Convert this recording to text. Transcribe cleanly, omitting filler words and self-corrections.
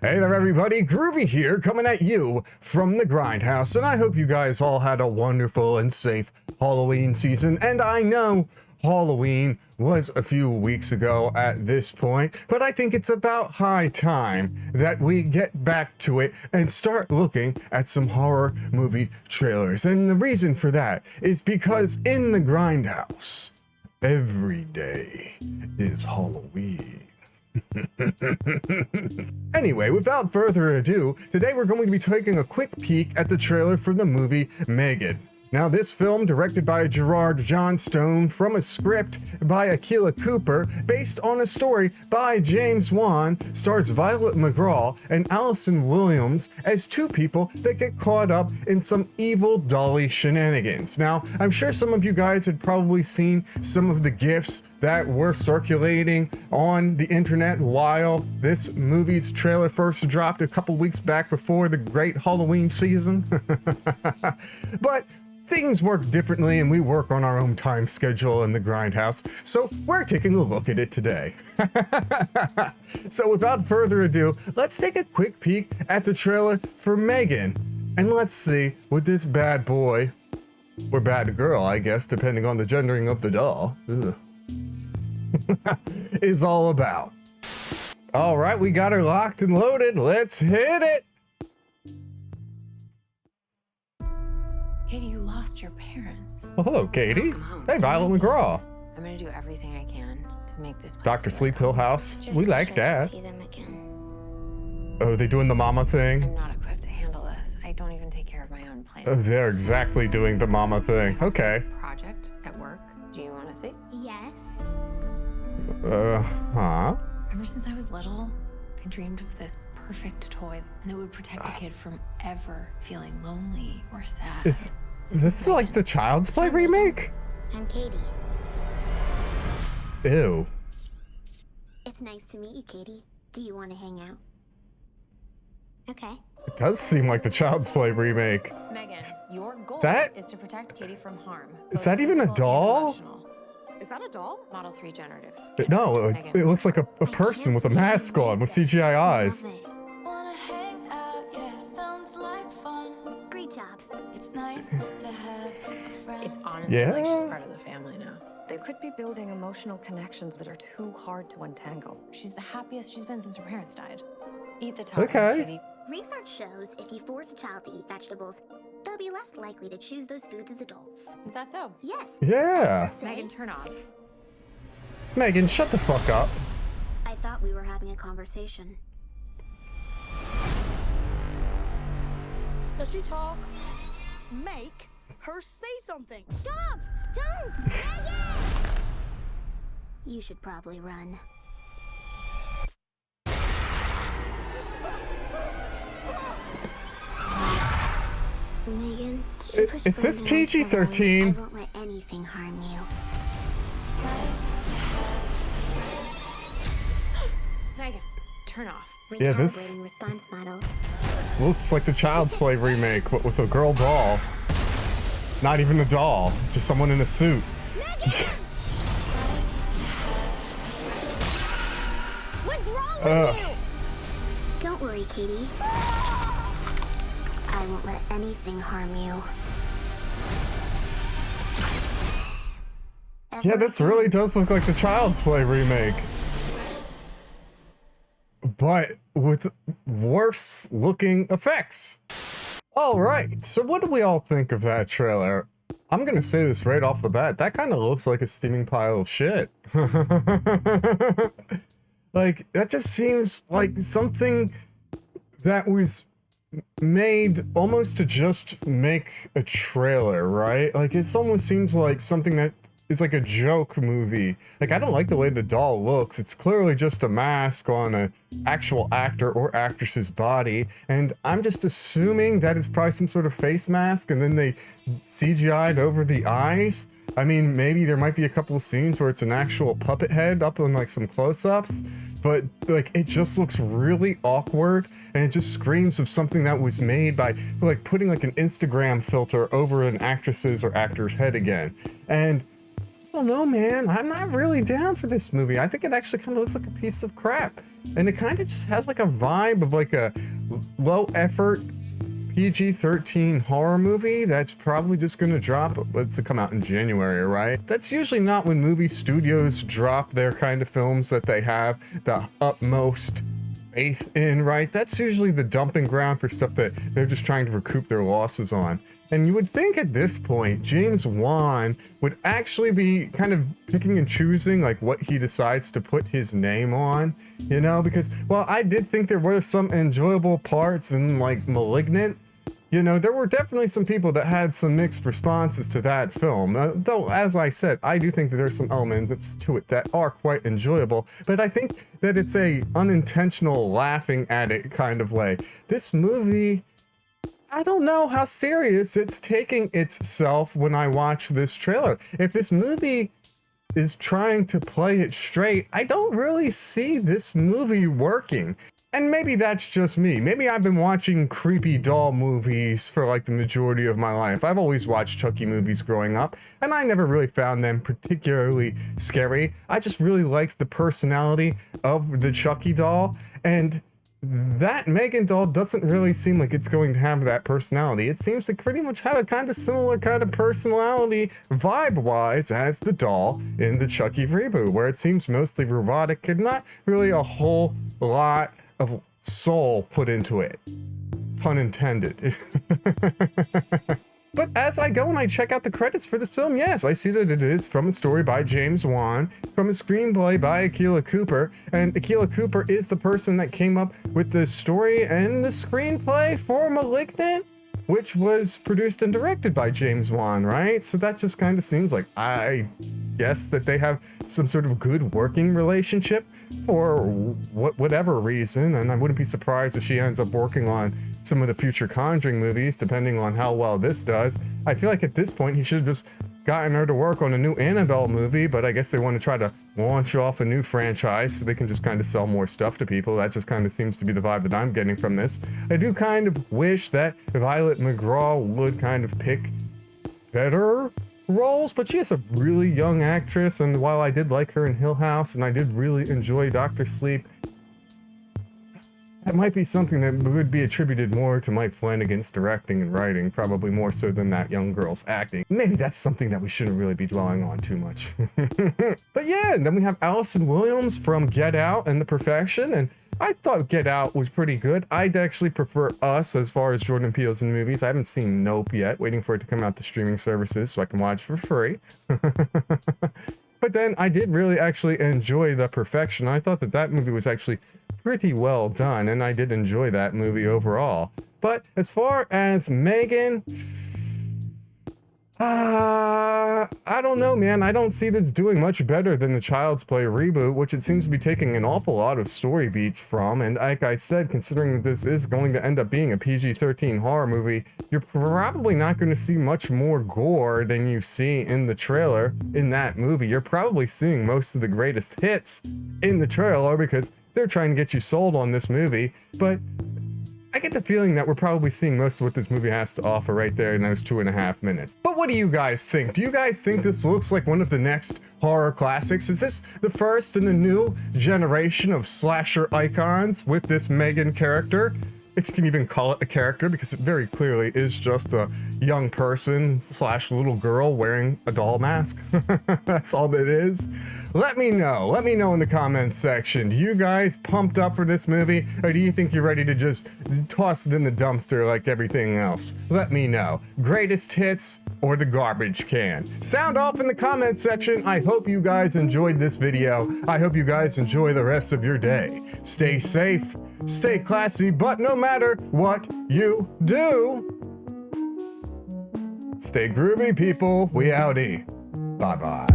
Hey there everybody, Groovy here, coming at you from the Grindhouse, and I hope you guys all had a wonderful and safe Halloween season, and I know Halloween was a few weeks ago at this point, but I think it's about high time that we get back to it and start looking at some horror movie trailers. And the reason for that is because in the Grindhouse, every day is Halloween. Anyway, without further ado, today we're going to be taking a quick peek at the trailer for the movie M3GAN. Now, this film, directed by Gerard Johnstone from a script by Akilah Cooper, based on a story by James Wan, stars Violet McGraw and Allison Williams as two people that get caught up in some evil dolly shenanigans. Now, I'm sure some of you guys had probably seen some of the GIFs that were circulating on the internet while this movie's trailer first dropped a couple weeks back before the great Halloween season. But things work differently and we work on our own time schedule in the Grindhouse, so we're taking a look at it today. So without further ado, let's take a quick peek at the trailer for M3GAN, and let's see what this bad boy, or bad girl, I guess, depending on the gendering of the doll, is all about. All right, we got her locked and loaded. Let's hit it. Katie, you lost your parents. Oh, hello, Katie. Hey, Violet McGraw. I'm gonna do everything I can to make this place Dr. Sleep Hill House. Just We like that. see them again. Oh, they doing the mama thing? I'm not equipped to handle this. I don't even take care of my own plants. Oh, they're exactly doing the mama thing. Okay. Project at work. Do you want to see? Yes. Huh? Ever since I was little, I dreamed of this perfect toy that would protect a kid from ever feeling lonely or sad. Is this like the Child's Play remake? I'm Katie. Ew. It's nice to meet you, Katie. Do you want to hang out? Okay. It does seem like the Child's Play remake. M3GAN, your goal That- is to protect Katie from harm. Is both that even a physical and doll? emotional. Is that a doll? Model 3 generative. No, M3GAN. it looks like a person with a mask on with CGI eyes. Love it. Wanna hang out, yeah, sounds like fun. Great job. It's nice to have a friend. It's honestly Yeah. like she's part of the family now. They could be building emotional connections that are too hard to untangle. She's the happiest she's been since her parents died. Eat the toppings, Okay. Katie. Research shows if you force a child to eat vegetables, they'll be less likely to choose those foods as adults. Is that so? Yes. Yeah. M3GAN, turn off. M3GAN, shut the fuck up. I thought we were having a conversation. Does she talk? Make her say something. Stop! Don't! You should probably run. M3GAN, Is this PG-13? I won't let anything harm you. M3GAN, turn off. Yeah, this- Recalibrating response model. Looks like the Child's Play remake, but with a girl doll. Not even a doll, just someone in a suit. What's wrong with Ugh. you? Don't worry, Katie. I won't let anything harm you. Yeah, this really does look like the Child's Play remake. But with worse looking effects. Alright, so what do we all think of that trailer? I'm gonna say this right off the bat, that kind of looks like a steaming pile of shit. Like, that just seems like something that was made almost to just make a trailer, right? Like, it almost seems like something that is like a joke movie. Like, I don't like the way the doll looks. It's clearly just a mask on an actual actor or actress's body, and I'm just assuming that is probably some sort of face mask, and then they CGI'd over the eyes. I mean, maybe there might be a couple of scenes where it's an actual puppet head up on like some close-ups, but like it just looks really awkward, and it just screams of something that was made by like putting like an Instagram filter over an actress's or actor's head again. And don't know, man. I'm not really down for this movie. I think it actually kind of looks like a piece of crap. And it kind of just has like a vibe of like a low effort PG-13 horror movie that's probably just gonna drop to come out in January, right? That's usually not when movie studios drop their kind of films that they have the utmost faith in, right? That's usually the dumping ground for stuff that they're just trying to recoup their losses on. And you would think at this point, James Wan would actually be kind of picking and choosing like what he decides to put his name on, you know, because while I did think there were some enjoyable parts in like Malignant, you know, there were definitely some people that had some mixed responses to that film. Though, as I said, I do think that there's some elements to it that are quite enjoyable, but I think that it's a unintentional laughing at it kind of way. This movie, I don't know how serious it's taking itself when I watch this trailer. If this movie is trying to play it straight, I don't really see this movie working. And maybe that's just me. Maybe I've been watching creepy doll movies for like the majority of my life. I've always watched Chucky movies growing up, and I never really found them particularly scary. I just really liked the personality of the Chucky doll, and that M3GAN doll doesn't really seem like it's going to have that personality. It seems to pretty much have a kind of similar kind of personality vibe-wise as the doll in the Chucky reboot, where it seems mostly robotic and not really a whole lot of soul put into it. Pun intended. But as I go and I check out the credits for this film, yes, I see that it is from a story by James Wan, from a screenplay by Akilah Cooper, and Akilah Cooper is the person that came up with the story and the screenplay for Malignant, which was produced and directed by James Wan, right? So that just kind of seems like, I guess that they have some sort of good working relationship for whatever reason, and I wouldn't be surprised if she ends up working on some of the future Conjuring movies, depending on how well this does. I feel like at this point, he should have just gotten her to work on a new Annabelle movie, but I guess they want to try to launch off a new franchise so they can just kind of sell more stuff to people. That just kind of seems to be the vibe that I'm getting from this. I do kind of wish that Violet McGraw would kind of pick better roles, but she is a really young actress, and while I did like her in Hill House and I did really enjoy Dr. Sleep, that might be something that would be attributed more to Mike Flanagan's directing and writing, probably more so than that young girl's acting. Maybe that's something that we shouldn't really be dwelling on too much. But yeah, and then we have Allison Williams from Get Out and The Perfection, and I thought Get Out was pretty good. I'd actually prefer Us as far as Jordan Peele's in movies. I haven't seen Nope yet, waiting for it to come out to streaming services so I can watch for free. But then I did really actually enjoy The Perfection. I thought that that movie was actually pretty well done, and I did enjoy that movie overall. But as far as M3GAN, I don't know, man. I don't see this doing much better than the Child's Play reboot, which it seems to be taking an awful lot of story beats from. And like I said, considering that this is going to end up being a PG-13 horror movie, you're probably not going to see much more gore than you see in the trailer in that movie. You're probably seeing most of the greatest hits in the trailer because they're trying to get you sold on this movie. But I get the feeling that we're probably seeing most of what this movie has to offer right there in those 2.5 minutes. But what do you guys think? Do you guys think this looks like one of the next horror classics? Is this the first in a new generation of slasher icons with this M3GAN character? If you can even call it a character, because it very clearly is just a young person / little girl wearing a doll mask. That's all that is. Let me know. Let me know in the comments section. Do you guys pumped up for this movie, or do you think you're ready to just toss it in the dumpster like everything else? Let me know. Greatest hits or the garbage can? Sound off in the comments section. I hope you guys enjoyed this video. I hope you guys enjoy the rest of your day. Stay safe, stay classy, but no matter what you do, stay groovy, people. We outie. Bye-bye.